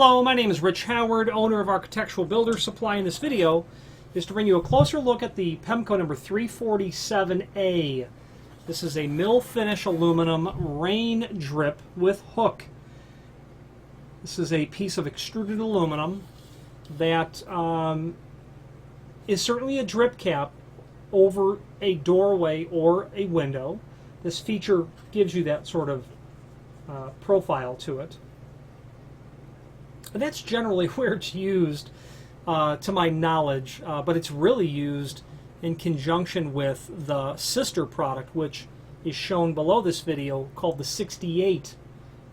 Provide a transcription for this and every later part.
Hello, my name is Rich Howard, owner of Architectural Builder Supply. In this video is to bring you a closer look at the Pemko number 347A. This is a mill finish aluminum rain drip with hook. This is a piece of extruded aluminum that is certainly a drip cap over a doorway or a window. This feature gives you that sort of profile to it. And that's generally where it's used, to my knowledge, but it's really used in conjunction with the sister product, which is shown below this video, called the 68,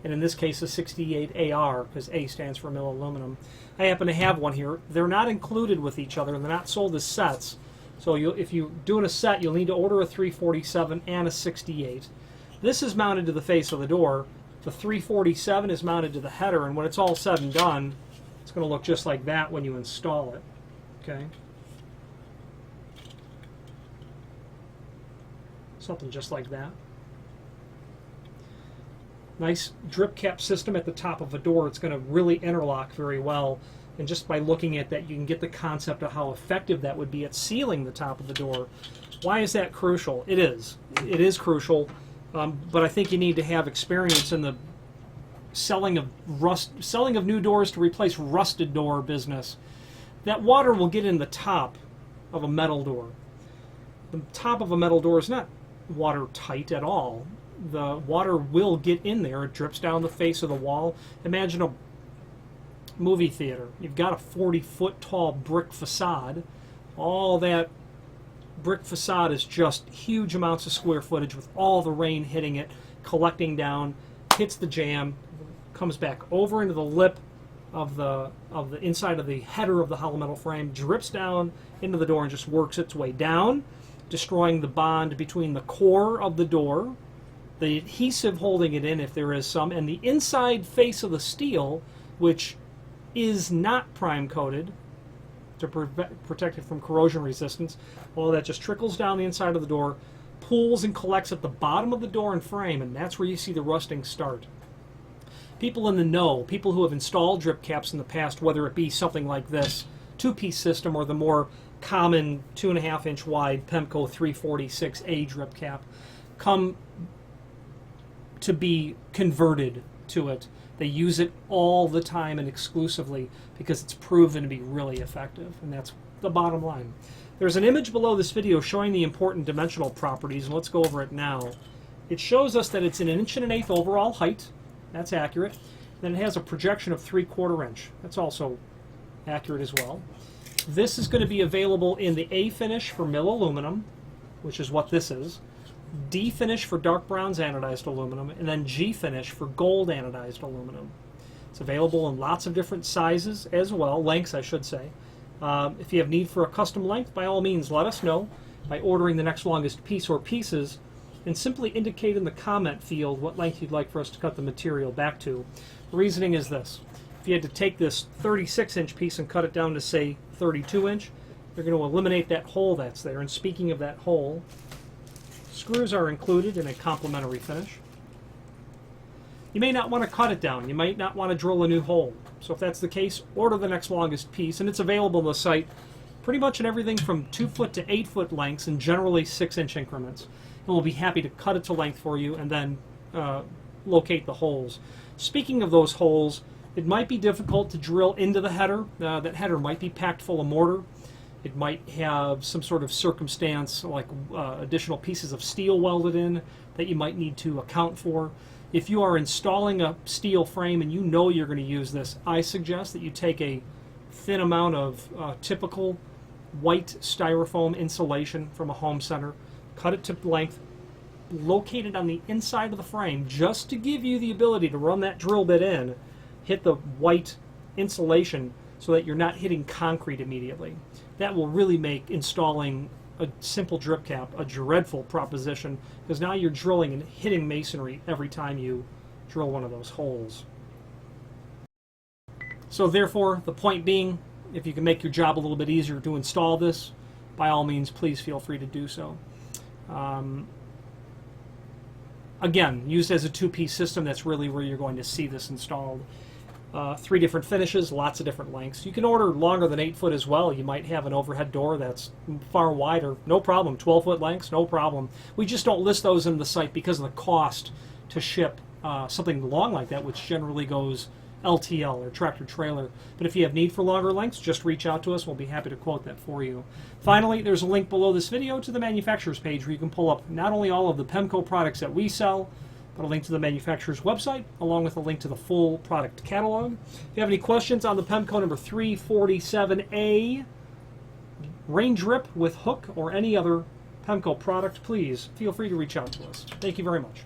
and in this case the 68AR, because A stands for mill aluminum. I happen to have one here. They're not included with each other, they're not sold as sets, so if you're doing a set, you'll need to order a 347 and a 68. This is mounted to the face of the door. The 347 is mounted to the header, and when it's all said and done, it's going to look just like that when you install it. Okay? Something just like that. Nice drip cap system at the top of a door. It's going to really interlock very well, and just by looking at that, you can get the concept of how effective that would be at sealing the top of the door. Why is that crucial? It is. It is crucial. But I think you need to have experience in the selling of new doors to replace rusted door business. That water will get in the top of a metal door. The top of a metal door is not watertight at all. The water will get in there. It drips down the face of the wall. Imagine a movie theater. You've got a 40-foot tall brick facade. All that brick facade is just huge amounts of square footage with all the rain hitting it, collecting down, hits the jamb, comes back over into the lip of the inside of the header of the hollow metal frame, drips down into the door and just works its way down, destroying the bond between the core of the door, the adhesive holding it in if there is some, and the inside face of the steel, which is not prime coated to protect it from corrosion resistance. All that just trickles down the inside of the door, pools and collects at the bottom of the door and frame, and that's where you see the rusting start. People in the know, people who have installed drip caps in the past, whether it be something like this two-piece system or the more common 2.5-inch wide Pemko 346A drip cap, come to be converted to it. They use it all the time and exclusively because it's proven to be really effective, and that's the bottom line. There's an image below this video showing the important dimensional properties, and let's go over it now. It shows us that it's an 1 1/8 overall height. That's accurate. Then it has a projection of 3/4 inch. That's also accurate as well. This is going to be available in the A finish for mill aluminum, which is what this is, D finish for dark bronze anodized aluminum, and then G finish for gold anodized aluminum. It's available in lots of different sizes as well, lengths I should say. If you have need for a custom length, by all means let us know by ordering the next longest piece or pieces, and simply indicate in the comment field what length you'd like for us to cut the material back to. The reasoning is this: if you had to take this 36-inch piece and cut it down to say 32-inch, you're going to eliminate that hole that's there. And speaking of that hole, screws are included in a complementary finish. You may not want to cut it down. You might not want to drill a new hole. So if that's the case, order the next longest piece, and it's available on the site pretty much in everything from 2-foot to 8-foot lengths and generally 6-inch increments. And we'll be happy to cut it to length for you and then locate the holes. Speaking of those holes, it might be difficult to drill into the header. That header might be packed full of mortar. It might have some sort of circumstance like additional pieces of steel welded in that you might need to account for. If you are installing a steel frame and you know you're going to use this, I suggest that you take a thin amount of typical white styrofoam insulation from a home center, cut it to length, locate it on the inside of the frame just to give you the ability to run that drill bit in, hit the white insulation so that you're not hitting concrete immediately. That will really make installing a simple drip cap a dreadful proposition, because now you're drilling and hitting masonry every time you drill one of those holes. So therefore, the point being, if you can make your job a little bit easier to install this, by all means, please feel free to do so. Again, used as a two-piece system, that's really where you're going to see this installed. 3 different finishes, lots of different lengths. You can order longer than 8 foot as well. You might have an overhead door that's far wider, no problem. 12-foot lengths, no problem. We just don't list those in the site because of the cost to ship something long like that, which generally goes LTL or tractor trailer. But if you have need for longer lengths, just reach out to us. We'll be happy to quote that for you. Finally, there's a link below this video to the manufacturer's page where you can pull up not only all of the Pemko products that we sell, but a link to the manufacturer's website, along with a link to the full product catalog. If you have any questions on the Pemko number 347A rain drip with hook or any other Pemko product, please feel free to reach out to us. Thank you very much.